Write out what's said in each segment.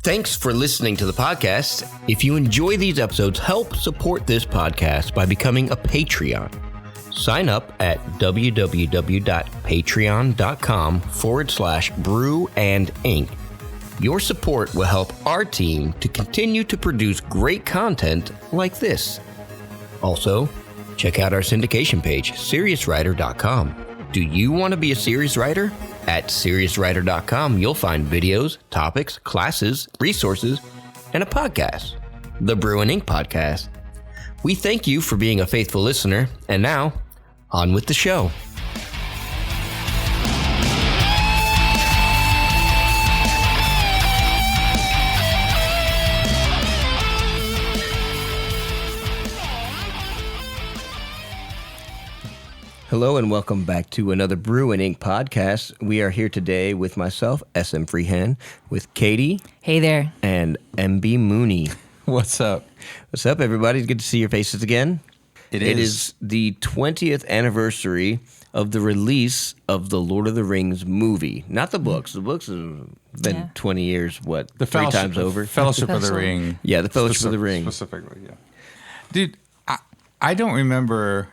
Thanks for listening to the podcast. If you enjoy these episodes, help support this podcast by becoming a Patreon. Sign up at www.patreon.com/Brew and Ink. Your support will help our team to continue to produce great content like this. Also, check out our syndication page, SeriousWriter.com. Do you want to be a serious writer? At SeriousWriter.com, you'll find videos, topics, classes, resources, and a podcast, the Brew and Ink Podcast. We thank you for being a faithful listener, and now, on with the show. Hello and welcome back to another Brew and Ink podcast. We are here today with myself, SM Freehand, with Katie. Hey there. And MB Mooney. What's up? What's up, everybody? It's good to see your faces again. It is the 20th anniversary of the release of the Lord of the Rings movie. Not the books. The books have been 20 years, what, the three times over? Fellowship of the Ring. Yeah, the Fellowship of the Ring. Specifically, yeah. Dude, I don't remember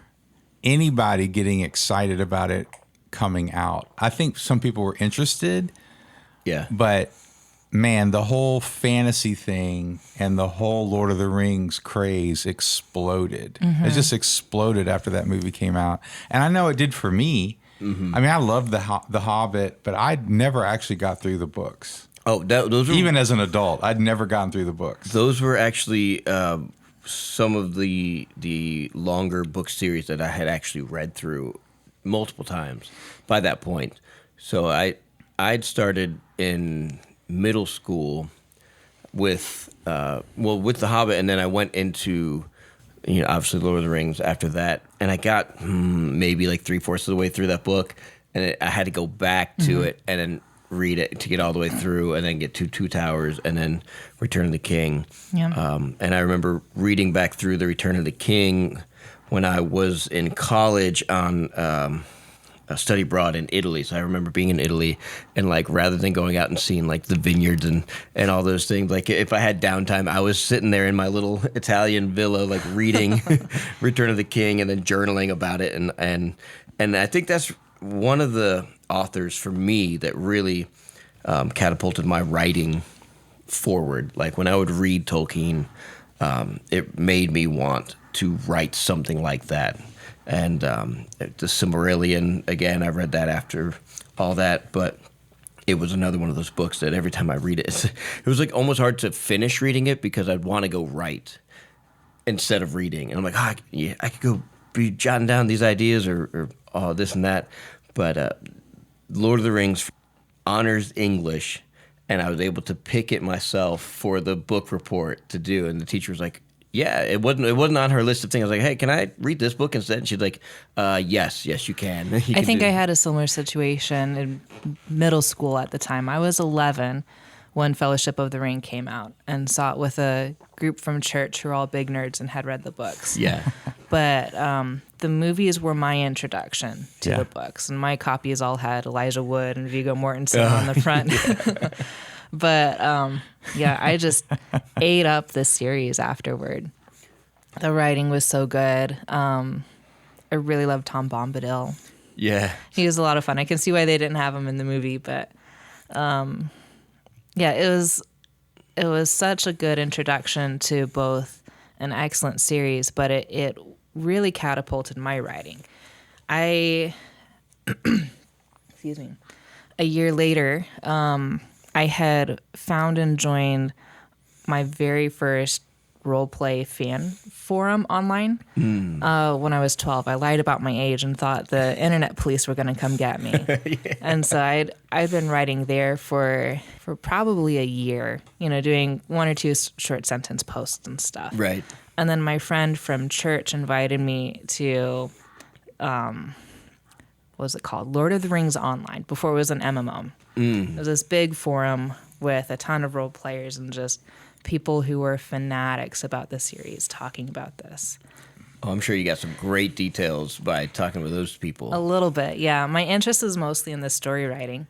anybody getting excited about it coming out. I think some people were interested. Yeah. But, man, the whole fantasy thing and the whole Lord of the Rings craze exploded. Mm-hmm. It just exploded after that movie came out. And I know it did for me. Mm-hmm. I mean, I loved The Hobbit, but I never actually got through the books. Oh, those were... Even as an adult, I'd never gotten through the books. Those were actually... some of the longer book series that I had actually read through multiple times by that point. So I'd started in middle school with with The Hobbit, and then I went into obviously Lord of the Rings after that, and I got maybe like 3/4 of the way through that book, and I had to go back to it and then read it to get all the way through, and then get to Two Towers, and then Return of the King. Yeah. And I remember reading back through the Return of the King when I was in college on a study abroad in Italy. So I remember being in Italy, and like rather than going out and seeing like the vineyards and all those things, like if I had downtime, I was sitting there in my little Italian villa, like reading Return of the King and then journaling about it, and I think that's one of the authors for me that really catapulted my writing forward. Like when I would read Tolkien, it made me want to write something like that. And the Silmarillion, again, I read that after all that, but it was another one of those books that every time I read it, it was like almost hard to finish reading it because I'd want to go write instead of reading. And I'm like, I could go be jotting down these ideas or this and that. But Lord of the Rings honors English, and I was able to pick it myself for the book report to do. And the teacher was like, "Yeah, it wasn't on her list of things." I was like, "Hey, can I read this book instead?" And she's like, "Yes, you can." I think I had a similar situation in middle school at the time. I was 11 when Fellowship of the Ring came out, and saw it with a group from church who were all big nerds and had read the books. Yeah. But the movies were my introduction to the books, and my copies all had Elijah Wood and Viggo Mortensen on the front. But I just ate up the series afterward. The writing was so good. I really loved Tom Bombadil. Yeah. He was a lot of fun. I can see why they didn't have him in the movie, but it was such a good introduction to both an excellent series, but it really catapulted my writing. Excuse me. A year later, I had found and joined my very first role-play fan forum online when I was 12. I lied about my age and thought the internet police were going to come get me. Yeah. And so I'd been writing there for probably a year, doing one or two short sentence posts and stuff. Right. And then my friend from church invited me to, what was it called? Lord of the Rings Online, before it was an MMO. It was this big forum with a ton of role players and just people who were fanatics about the series talking about this. Oh, I'm sure you got some great details by talking with those people. A little bit, yeah. My interest is mostly in the story writing.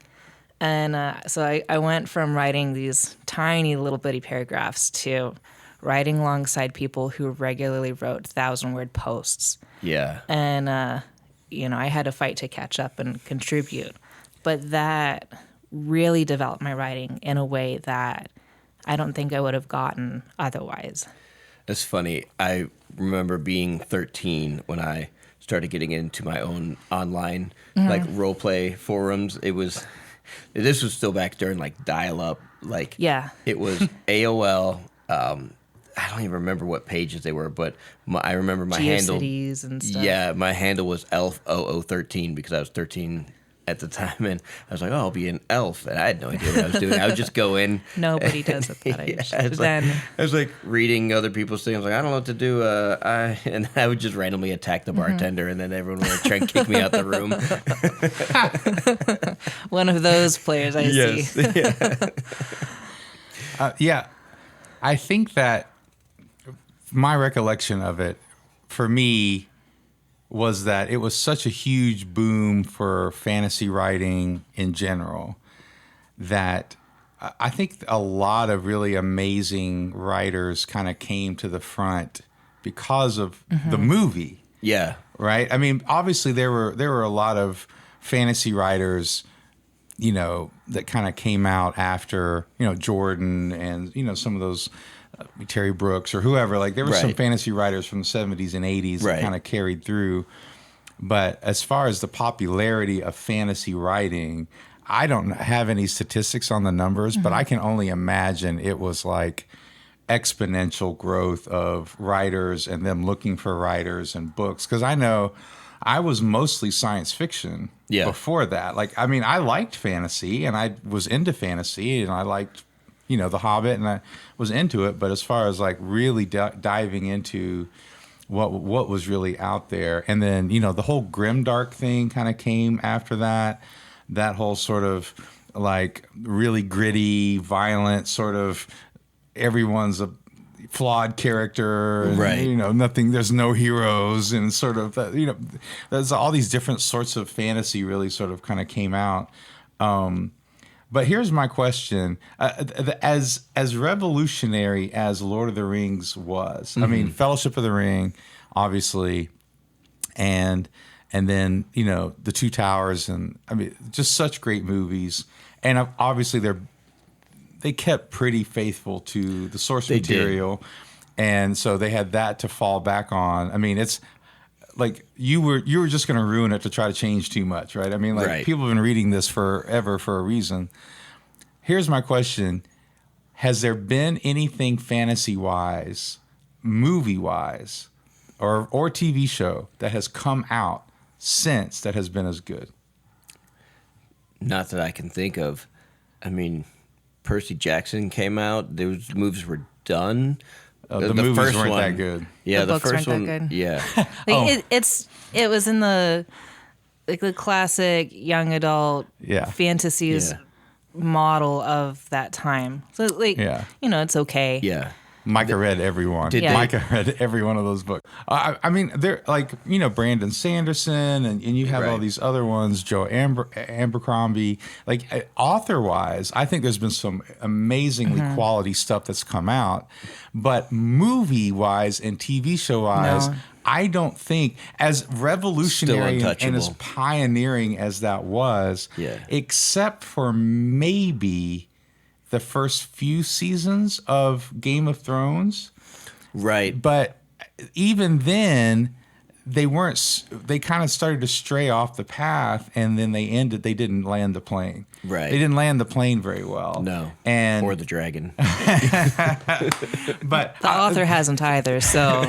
And so I went from writing these tiny little bitty paragraphs to writing alongside people who regularly wrote 1,000-word posts. Yeah. And, I had to fight to catch up and contribute. But that really developed my writing in a way that I don't think I would have gotten otherwise. That's funny. I remember being 13 when I started getting into my own online like role play forums. This was still back during like dial-up. Like it was AOL. I don't even remember what pages they were, but I remember my handle. GeoCities and stuff. Yeah, my handle was elf0013 because I was 13 at the time, and I was like, "Oh, I'll be an elf," and I had no idea what I was doing. I would just go in. Nobody does at that age. I was like reading other people's things. I was like, I don't know what to do. And I would just randomly attack the bartender, and then everyone would try and kick me out the room. One of those players, I see. Yeah, I think that my recollection of it, for me, was that it was such a huge boom for fantasy writing in general that I think a lot of really amazing writers kind of came to the front because of the movie. Yeah. Right? I mean, obviously there were a lot of fantasy writers, that kind of came out after, Jordan and, some of those Terry Brooks or whoever. Like there were some fantasy writers from the 70s and 80s that kind of carried through. But as far as the popularity of fantasy writing, I don't have any statistics on the numbers, but I can only imagine it was like exponential growth of writers and them looking for writers and books. Because I know I was mostly science fiction before that. Like, I mean, I liked fantasy and I was into fantasy and I liked, The Hobbit, and I was into it. But as far as like really diving into what was really out there, and then, the whole grimdark thing kind of came after that. That whole sort of like really gritty, violent sort of everyone's a flawed character, and, nothing. There's no heroes, and sort of there's all these different sorts of fantasy really sort of kind of came out. But here's my question: as revolutionary as Lord of the Rings was, I mean, Fellowship of the Ring, obviously, and then the Two Towers, and I mean, just such great movies, and obviously they kept pretty faithful to the source material, and so they had that to fall back on. I mean, it's like you were just going to ruin it to try to change too much, right? I mean, like people have been reading this forever for a reason. Here's my question: has there been anything fantasy-wise, movie-wise, or TV show that has come out since that has been as good? Not that I can think of. I mean, Percy Jackson came out. Those movies were done. The movies weren't that good. Yeah, the first books weren't one. that good. Yeah. It was in the classic young adult fantasies model of that time. So it's okay. Yeah. Micah read every one. Micah read every one of those books. I mean, they're like, Brandon Sanderson, and you have all these other ones, Joe Abercrombie. Like, author-wise, I think there's been some amazingly quality stuff that's come out. But movie-wise and TV show-wise, I don't think, as revolutionary and as pioneering as that was, except for maybe the first few seasons of Game of Thrones. Right. But even then, they kind of started to stray off the path, and then they didn't land the plane. Right. They didn't land the plane very well. No. Or the dragon. But the author hasn't either, so.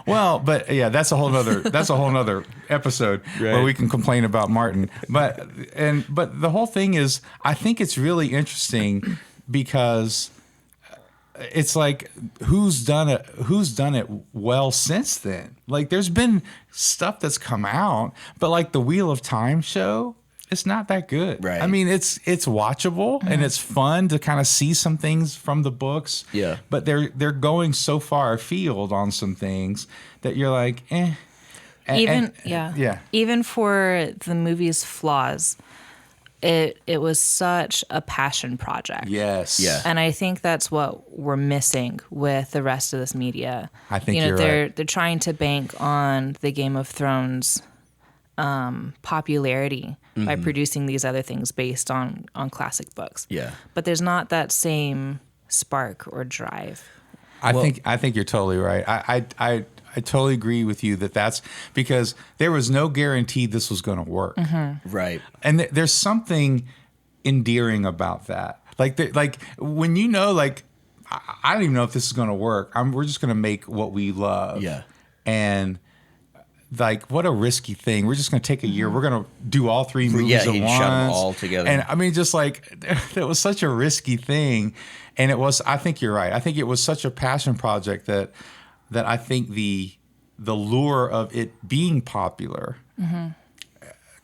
Well, but yeah, that's a whole nother episode where we can complain about Martin. But the whole thing is, I think it's really interesting because it's like, who's done it well since then? Like, there's been stuff that's come out, but like the Wheel of Time show, it's not that good. Right. I mean, it's watchable and it's fun to kind of see some things from the books. Yeah. But they're going so far afield on some things that you're like, Even for the movie's flaws, it was such a passion project. Yes. Yeah. And I think that's what we're missing with the rest of this media. I think you're right. They're trying to bank on the Game of Thrones popularity by producing these other things based on classic books. Yeah. But there's not that same spark or drive. I think you're totally right. I totally agree with you that's because there was no guarantee this was going to work. Right. And there's something endearing about that. Like when you know, like, I don't even know if this is going to work. We're just going to make what we love. Yeah. And like, what a risky thing. We're just going to take a year. We're going to do all 3 movies Yeah, at he once. shot them all together. And I mean, just like, it was such a risky thing. And it was, I think you're right. I think it was such a passion project that I think the lure of it being popular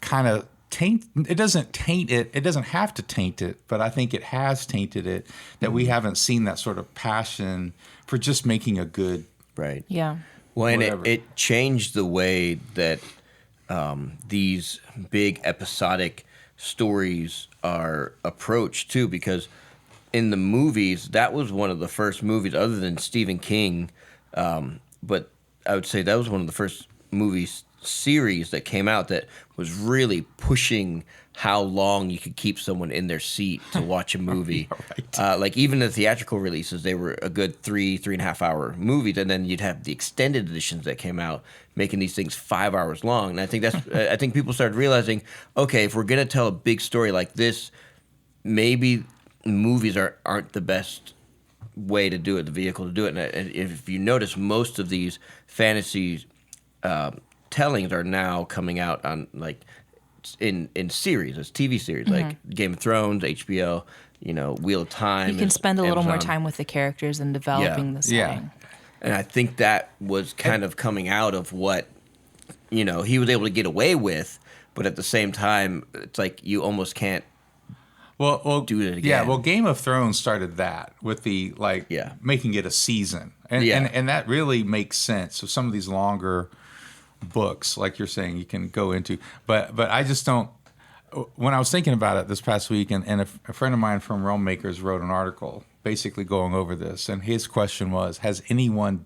kind of it doesn't taint it. It doesn't have to taint it, but I think it has tainted it that we haven't seen that sort of passion for just making a good. Right. Yeah. Well, and Whatever. it changed the way that these big episodic stories are approached too, because in the movies, that was one of the first movies, other than Stephen King, but I would say that was one of the first movies series that came out that was really pushing how long you could keep someone in their seat to watch a movie. Right. Like even the theatrical releases, they were a good 3.5 hour movies, and then you'd have the extended editions that came out, making these things 5 hours long. And I think I think people started realizing, okay, if we're gonna tell a big story like this, maybe movies aren't the best way to do it, the vehicle to do it. And if you notice, most of these fantasy tellings are now coming out on like in series, as TV series, like Game of Thrones, HBO, Wheel of Time. You can spend a little more Amazon. time with the characters and developing the Yeah. setting. And I think that was kind of coming out of what he was able to get away with, but at the same time, it's like you almost can't. Well, do it again. Yeah, well, Game of Thrones started that with the making it a season, and that really makes sense. So some of these longer books, like you're saying, you can go into, but I just don't. When I was thinking about it this past week, and a friend of mine from Realm Makers wrote an article basically going over this, and his question was, has anyone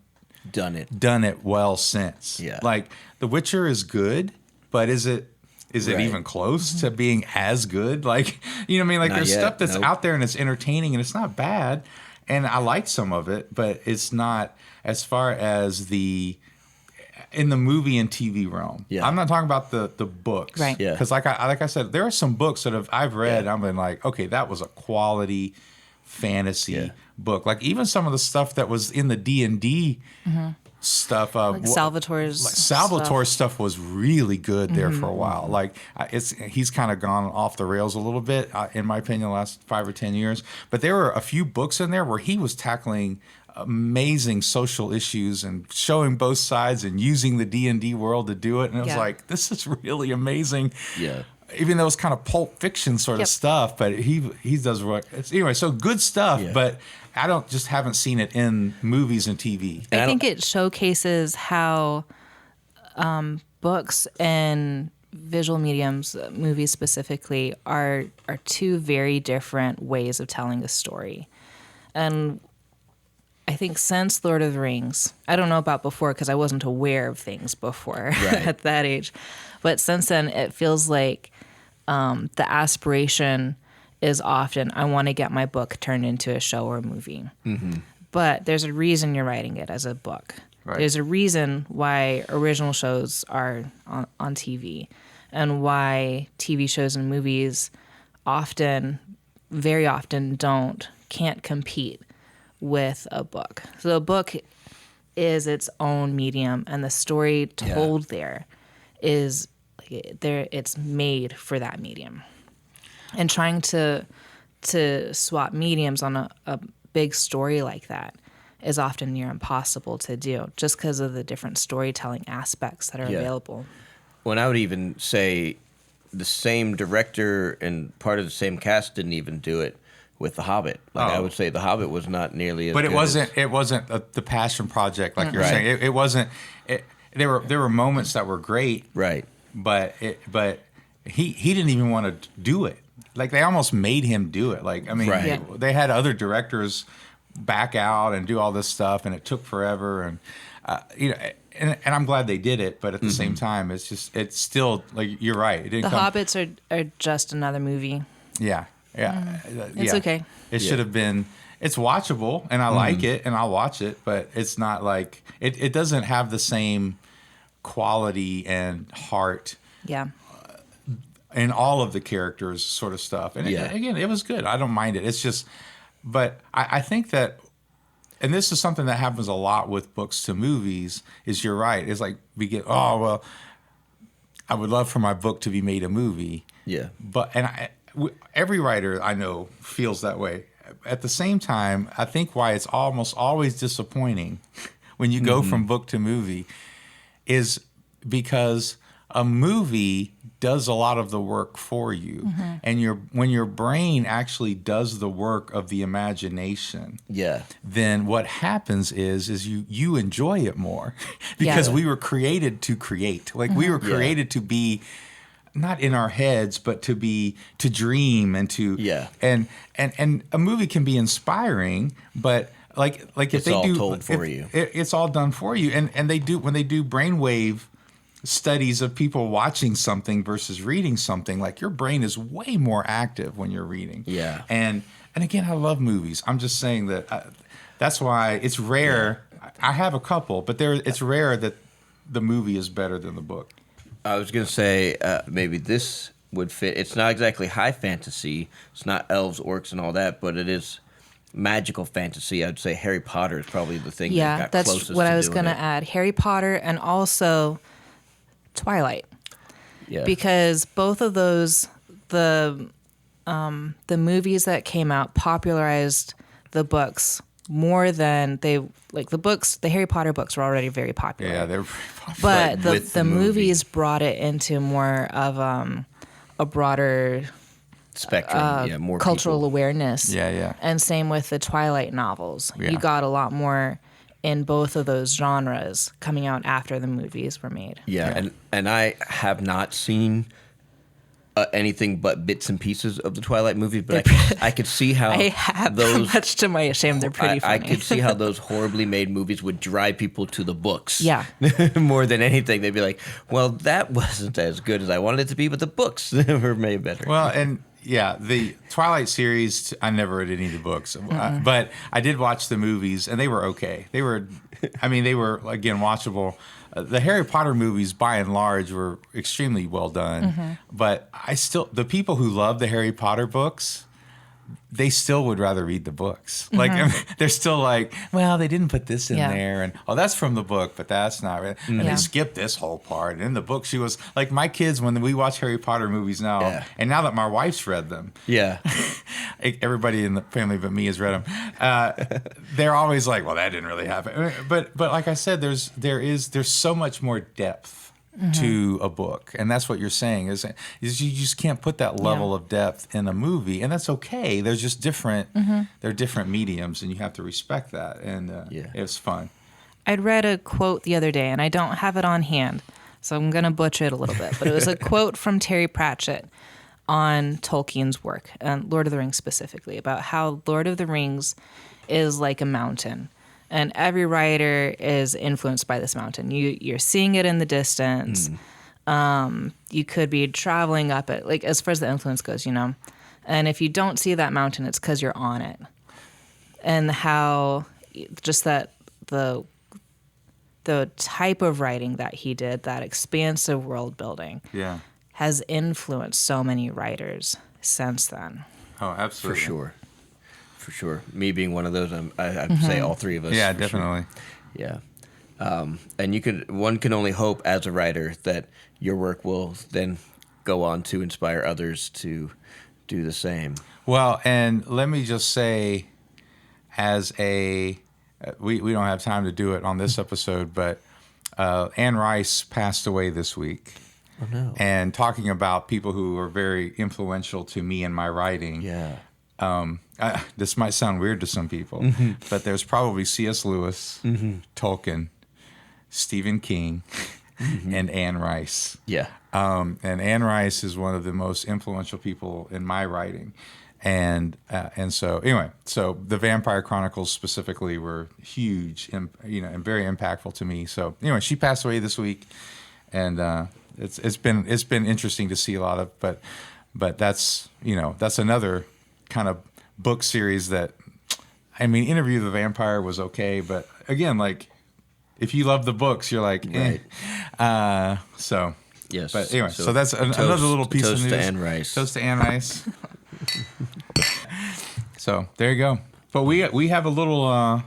done it well since? Yeah. Like The Witcher is good, but is it Right. even close to being as good? Like, you know what I mean? Like, Not there's yet, stuff that's nope. out there and it's entertaining and it's not bad. And I like some of it, but it's not as far as in the movie and TV realm. Yeah. I'm not talking about the books. Right. Yeah. Because like I said, there are some books that I've read and I've been like, okay, that was a quality fantasy book. Like even some of the stuff that was in the D&D stuff. Like Salvatore's Stuff was really good there for a while. Like he's kind of gone off the rails a little bit, in my opinion, the last 5 or 10 years. But there were a few books in there where he was tackling amazing social issues and showing both sides and using the D&D world to do it. And it was like, this is really amazing. Yeah. Even though it's kind of Pulp Fiction sort of stuff, but he does work. Anyway, so good stuff, but I haven't seen it in movies and TV. I think it showcases how books and visual mediums, movies specifically, are two very different ways of telling a story. And I think since Lord of the Rings, I don't know about before because I wasn't aware of things before at that age, but since then it feels like the aspiration is often, I want to get my book turned into a show or a movie. But there's a reason you're writing it as a book. Right. There's a reason why original shows are on TV and why TV shows and movies very often can't compete with a book. So a book is its own medium, and the story told there is it's made for that medium. And trying to swap mediums on a big story like that is often near impossible to do, just because of the different storytelling aspects that are available. Well, and I would even say the same director and part of the same cast didn't even do it with The Hobbit. Like I would say The Hobbit was not nearly as But good it wasn't the passion project like you're saying. It wasn't. There were moments that were great, Right. but he didn't even want to do it. like they almost made him do it. Like, I mean, Right. Yeah. they had other directors back out and do all this stuff, and it took forever. And you know, and I'm glad they did it, but at the same time, it's still like you're right. It didn't The come. Hobbits are just another movie. Yeah, yeah, It's yeah. okay. It should have been. It's watchable, and I like it, and I'll watch it, but it's not like it doesn't have the same quality and heart Yeah. in all of the characters, sort of stuff. And Yeah. again, it was good. I don't mind it. It's just, but I think that, and this is something that happens a lot with books to movies. Is you're right. It's like we get, oh well, I would love for my book to be made a movie. Yeah. But every writer I know feels that way. At the same time, I think why it's almost always disappointing when you go from book to movie is because a movie does a lot of the work for you, and when your brain actually does the work of the imagination, Yeah. then what happens is you enjoy it more because Yeah. we were created to create. Like we were created to be not in our heads, but to dream and to and a movie can be inspiring, but like if It's they all do told for you. it's all done for you, and they do when they do brainwave studies of people watching something versus reading something, like your brain is way more active when you're reading. Yeah. And again, I love movies. I'm just saying that that's why it's rare. I have a couple, but it's rare that the movie is better than the book. I was going to say maybe this would fit. It's not exactly high fantasy. It's not elves, orcs, and all that, but it is magical fantasy. I'd say Harry Potter is probably the thing that Yeah, got that's closest what to I was doing going to it. add. Harry Potter and also Twilight. Yeah. Because both of those, the movies that came out popularized the books more than the books. The Harry Potter books were already very popular. Yeah, they're pretty popular. but But with the the movie. movies brought it into more of a broader Spectrum, more cultural people. awareness. Yeah. And same with the Twilight novels. Yeah. You got a lot more in both of those genres coming out after the movies were made. Yeah, and I have not seen anything but bits and pieces of the Twilight movies, but I could see how I have, those. much to my shame. They're pretty I funny. could see how those horribly made movies would drive people to the books. Yeah. More than anything, they'd be like, "Well, that wasn't as good as I wanted it to be, but the books were made better." Well, and yeah, the Twilight series, I never read any of the books, but I did watch the movies, and they were okay. They were again watchable. The Harry Potter movies, by and large, were extremely well done. But the people who love the Harry Potter books, they still would rather read the books. Like I mean, they're still like, well, they didn't put this in Yeah. there, and that's from the book, but that's not. Right. And Yeah. they skipped this whole part. And in the book, she was like, my kids when we watch Harry Potter movies now, Yeah. and now that my wife's read them, yeah, everybody in the family but me has read them. They're always like, "Well, that didn't really happen." But like I said, there's so much more depth to a book, and that's what you're saying is you just can't put that level of depth in a movie, and that's okay. There's just different. They're different mediums, and you have to respect that. And it was fun. I'd read a quote the other day, and I don't have it on hand, so I'm going to butcher it a little bit. But it was a quote from Terry Pratchett on Tolkien's work, and Lord of the Rings specifically, about how Lord of the Rings is like a mountain. And every writer is influenced by this mountain. You're seeing it in the distance. You could be traveling up it, like as far as the influence goes, And if you don't see that mountain, it's because you're on it. And how just that the type of writing that he did, that expansive world building, has influenced so many writers since then. Oh, absolutely, for sure. Me being one of those, I'd say all three of us. Yeah, for definitely. Sure. Yeah, and one can only hope as a writer that your work will then go on to inspire others to do the same. Well, and let me just say, we don't have time to do it on this episode, but Anne Rice passed away this week. Oh no! And talking about people who are very influential to me in my writing. Yeah. This might sound weird to some people, but there's probably C.S. Lewis, Tolkien, Stephen King, and Anne Rice. Yeah. And Anne Rice is one of the most influential people in my writing. And so anyway, so the Vampire Chronicles specifically were huge, and very impactful to me. So anyway, she passed away this week, and it's been interesting to see a lot of, but that's another kind of book series that, I mean, Interview with the Vampire was okay, but again, like, if you love the books, you're like, eh. Right. So Yes. but anyway, so that's another little piece of news. Toast to Anne Rice. Toast to Anne Rice. So there you go. But we have a little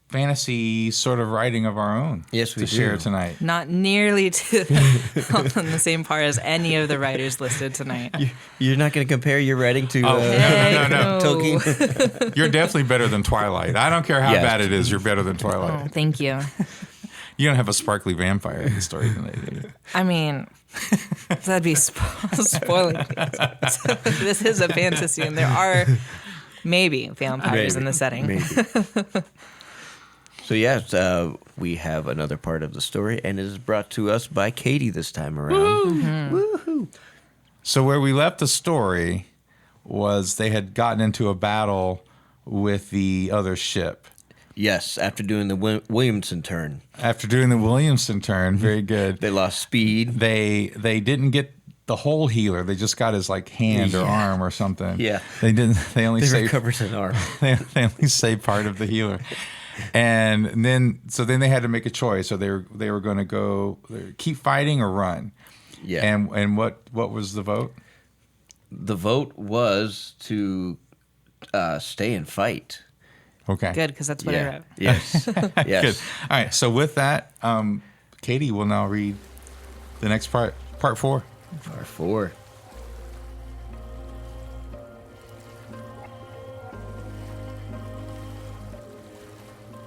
fantasy sort of writing of our own. Yes, we to do. share tonight. Not nearly on the same par as any of the writers listed tonight. You're not going to compare your writing to No. Tolkien? You're definitely better than Twilight. I don't care how Yes. bad it is. You're better than Twilight. Oh, thank you. You don't have a sparkly vampire in the story tonight, do you? I mean, that'd be spoiling things. So this is a fantasy, and there are maybe vampires in the setting. Maybe. So yes, we have another part of the story, and it is brought to us by Katie this time around. Woohoo! So where we left the story was they had gotten into a battle with the other ship. Yes, after doing the Williamson turn. After doing the Williamson turn, very good. They lost speed. They didn't get the whole healer. They just got his like hand or arm or something. Yeah. They didn't. They only They saved recovered an arm. they only saved part of the healer. And then they had to make a choice. So they were going to go keep fighting or run. Yeah. And what was the vote? The vote was to stay and fight. Okay. Good, because that's what I wrote. Yes. Yes. Good. All right. So with that, Katie will now read the next part 4. Part 4.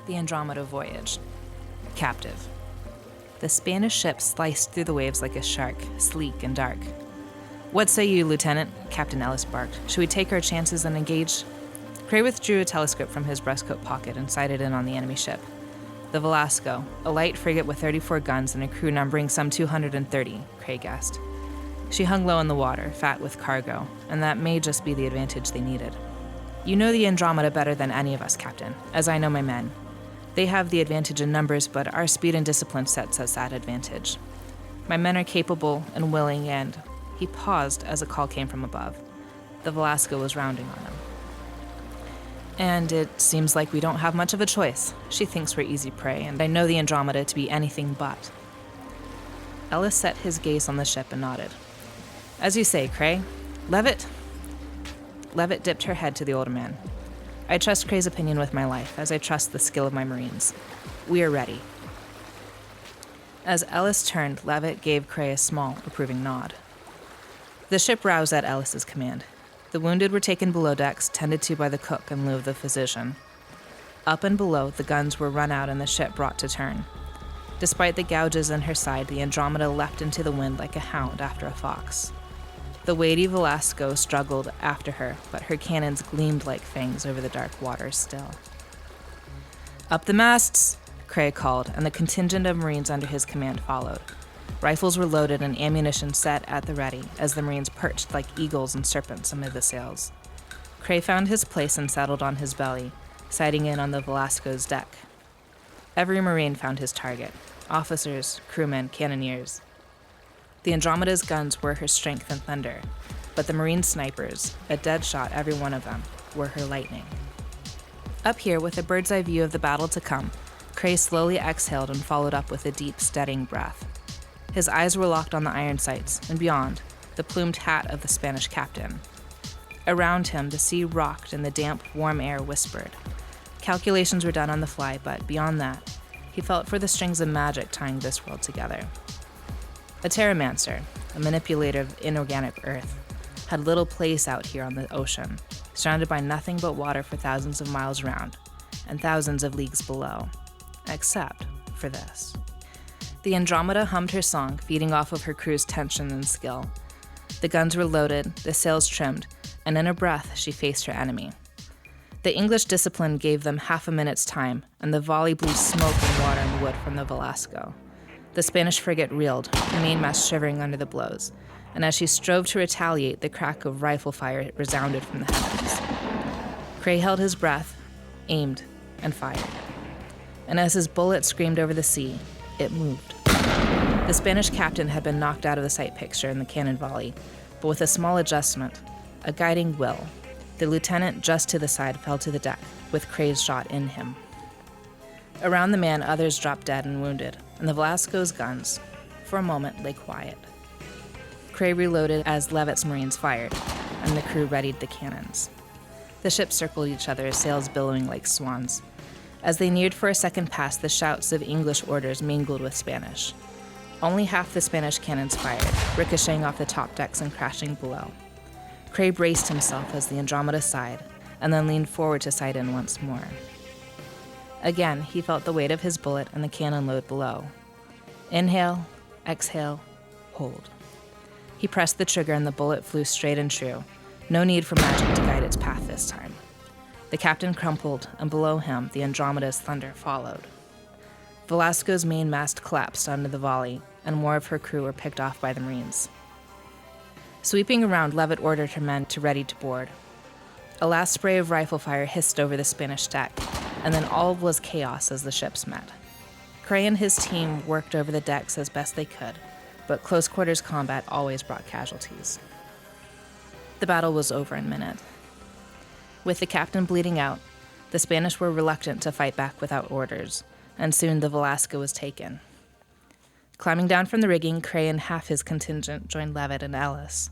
The Andromeda Voyage. Captive. The Spanish ship sliced through the waves like a shark, sleek and dark. "What say you, Lieutenant?" Captain Ellis barked. "Should we take our chances and engage?" Cray withdrew a telescope from his breastcoat pocket and sighted in on the enemy ship. The Velasco, a light frigate with 34 guns and a crew numbering some 230, Cray guessed. She hung low in the water, fat with cargo, and that may just be the advantage they needed. "You know the Andromeda better than any of us, Captain, as I know my men. They have the advantage in numbers, but our speed and discipline sets us that advantage. My men are capable and willing, and..." He paused as a call came from above. The Velasco was rounding on him. "And it seems like we don't have much of a choice. She thinks we're easy prey, and I know the Andromeda to be anything but." Ellis set his gaze on the ship and nodded. "As you say, Cray. Levitt?" Levitt dipped her head to the older man. "I trust Cray's opinion with my life, as I trust the skill of my Marines. We are ready." As Ellis turned, Levitt gave Cray a small, approving nod. The ship roused at Ellis's command. The wounded were taken below decks, tended to by the cook in lieu of the physician. Up and below, the guns were run out and the ship brought to turn. Despite the gouges in her side, the Andromeda leapt into the wind like a hound after a fox. The weighty Velasco struggled after her, but her cannons gleamed like fangs over the dark waters still. "Up the masts!" Cray called, and the contingent of Marines under his command followed. Rifles were loaded and ammunition set at the ready as the Marines perched like eagles and serpents amid the sails. Cray found his place and settled on his belly, sighting in on the Velasco's deck. Every Marine found his target: officers, crewmen, cannoneers. The Andromeda's guns were her strength and thunder, but the Marine snipers, a dead shot every one of them, were her lightning. Up here, with a bird's eye view of the battle to come, Cray slowly exhaled and followed up with a deep, steadying breath. His eyes were locked on the iron sights, and beyond, the plumed hat of the Spanish captain. Around him, the sea rocked and the damp, warm air whispered. Calculations were done on the fly, but beyond that, he felt for the strings of magic tying this world together. A terramancer, a manipulator of inorganic earth, had little place out here on the ocean, surrounded by nothing but water for thousands of miles round, and thousands of leagues below, except for this. The Andromeda hummed her song, feeding off of her crew's tension and skill. The guns were loaded, the sails trimmed, and in a breath she faced her enemy. The English discipline gave them half a minute's time, and the volley blew smoke and water and wood from the Velasco. The Spanish frigate reeled, her mainmast shivering under the blows, and as she strove to retaliate, the crack of rifle fire resounded from the heavens. Cray held his breath, aimed, and fired. And as his bullet screamed over the sea, it moved. The Spanish captain had been knocked out of the sight picture in the cannon volley, but with a small adjustment, a guiding will, the lieutenant just to the side fell to the deck, with Cray's shot in him. Around the man, others dropped dead and wounded, and the Velasco's guns, for a moment, lay quiet. Cray reloaded as Levitt's Marines fired, and the crew readied the cannons. The ships circled each other, sails billowing like swans. As they neared for a second pass, the shouts of English orders mingled with Spanish. Only half the Spanish cannons fired, ricocheting off the top decks and crashing below. Cray braced himself as the Andromeda sighed, and then leaned forward to sight in once more. Again, he felt the weight of his bullet and the cannon load below. Inhale, exhale, hold. He pressed the trigger and the bullet flew straight and true. No need for magic to guide its path this time. The captain crumpled, and below him, the Andromeda's thunder followed. Velasco's main mast collapsed under the volley, and more of her crew were picked off by the Marines. Sweeping around, Levitt ordered her men to ready to board. A last spray of rifle fire hissed over the Spanish deck, and then all was chaos as the ships met. Cray and his team worked over the decks as best they could, but close quarters combat always brought casualties. The battle was over in a minute. With the captain bleeding out, the Spanish were reluctant to fight back without orders, and soon the Velasco was taken. Climbing down from the rigging, Cray and half his contingent joined Levitt and Ellis.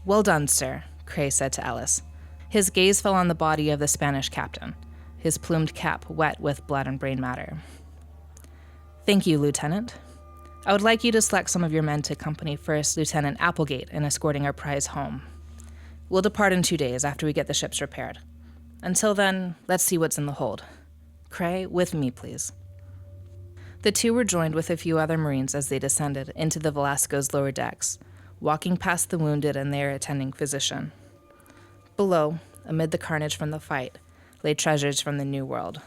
"Well done, sir," Cray said to Ellis. His gaze fell on the body of the Spanish captain, his plumed cap wet with blood and brain matter. "Thank you, Lieutenant. I would like you to select some of your men to accompany First Lieutenant Applegate in escorting our prize home. We'll depart in 2 days after we get the ships repaired. Until then, let's see what's in the hold. Cray, with me, please." The two were joined with a few other Marines as they descended into the Velasco's lower decks, walking past the wounded and their attending physician. Below, amid the carnage from the fight, lay treasures from the New World.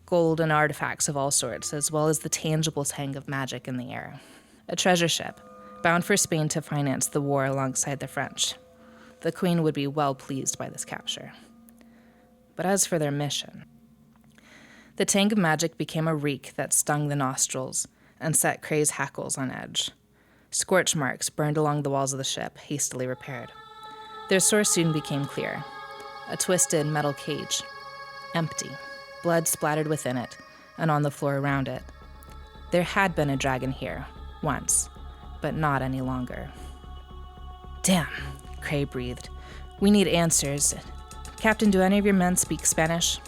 Gold and artifacts of all sorts, as well as the tangible tang of magic in the air. A treasure ship, bound for Spain to finance the war alongside the French. The Queen would be well pleased by this capture. But as for their mission, the tang of magic became a reek that stung the nostrils and set Cray's hackles on edge. Scorch marks burned along the walls of the ship, hastily repaired. Their source soon became clear. A twisted metal cage, empty, blood splattered within it and on the floor around it. There had been a dragon here, once, but not any longer. "Damn," Cray breathed. "We need answers. Captain, do any of your men speak Spanish?"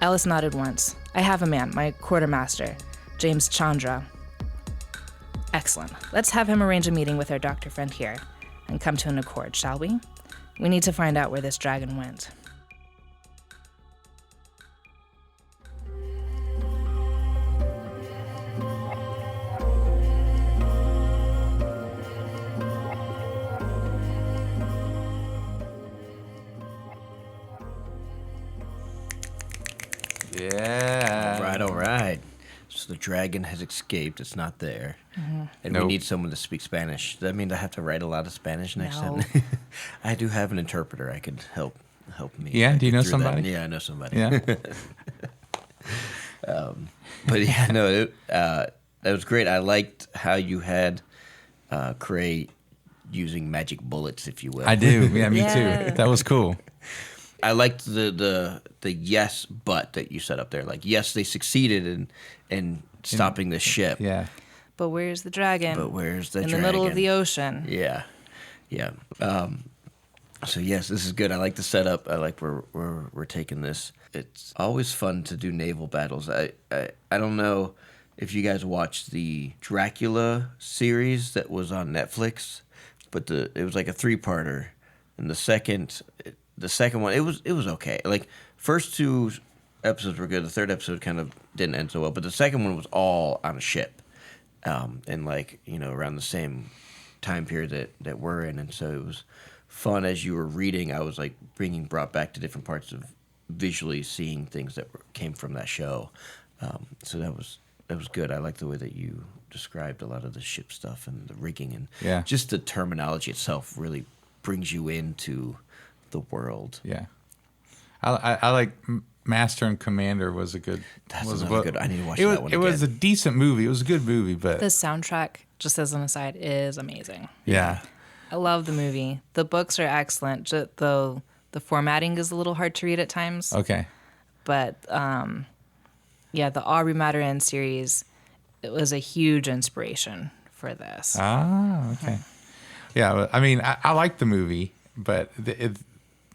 Ellis nodded once. "I have a man, my quartermaster, James Chandra." "Excellent. Let's have him arrange a meeting with our doctor friend here and come to an accord, shall we? We need to find out where this dragon went." Yeah. All right. So the dragon has escaped. It's not there. Mm-hmm. And Nope. we need someone to speak Spanish. Does that mean I have to write a lot of Spanish next No. time? I do have an interpreter. I could help me. Yeah? Do you know through that. somebody? Yeah, I know somebody. Yeah. But yeah, no, that was great. I liked how you had Cray using magic bullets, if you will. I do. Yeah, me Yeah. too. That was cool. I liked the yes but that you set up there. Like, yes, they succeeded in stopping the ship. Yeah. But where's the dragon? But where's the in dragon? the middle of the ocean. Yeah. Yeah. So yes, this is good. I like the setup. I like where we're taking this. It's always fun to do naval battles. I don't know if you guys watched the Dracula series that was on Netflix, but it was like a 3-parter, and the second one it was okay. Like, first 2 episodes were good. The third episode kind of didn't end so well, but the second one was all on a ship, and like, you know, around the same time period that we're in, and so it was fun. As you were reading, I was like brought back to different parts of visually seeing things that came from that show. So that was was good. I like the way that you described a lot of the ship stuff and the rigging and Yeah. just the terminology itself really brings you into the world. Yeah. I like Master and Commander was a good. That's another good. I need to watch It was, that one it was a again. decent movie. It was a good movie, but The soundtrack, just as an aside, is amazing. yeah. I love the movie. The books are excellent, though the formatting is a little hard to read at times. Okay. But yeah, the Aubrey Maturin series, it was a huge inspiration for this. Ah, okay. Yeah, I mean, I like the movie, but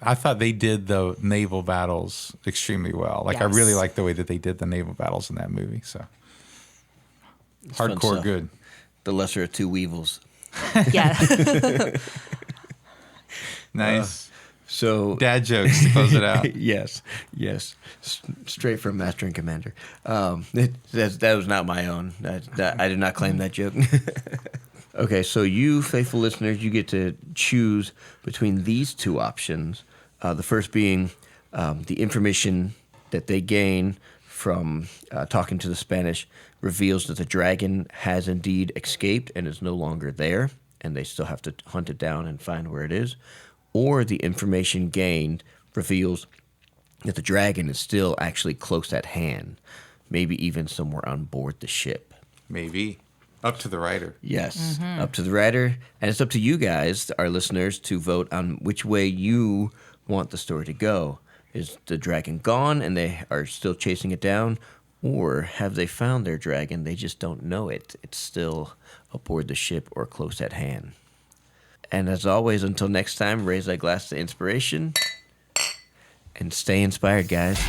I thought they did the naval battles extremely well. Like, I really Yes. like the way that they did the naval battles in that movie. So, fun hardcore stuff. good. The lesser of two weevils. Yeah. Nice. So Dad jokes to close it out. yes. Straight from Master and Commander. That was not my own. I did not claim that joke. Okay, so you, faithful listeners, you get to choose between these two options. The first being the information that they gain from talking to the Spanish reveals that the dragon has indeed escaped and is no longer there, and they still have to hunt it down and find where it is. Or the information gained reveals that the dragon is still actually close at hand, maybe even somewhere on board the ship. Maybe. Up to the writer. Yes, up to the writer. And it's up to you guys, our listeners, to vote on which way you want the story to go. Is the dragon gone and they are still chasing it down? Or have they found their dragon, they just don't know it? It's still aboard the ship or close at hand. And as always, until next time, raise that glass to inspiration and stay inspired, guys.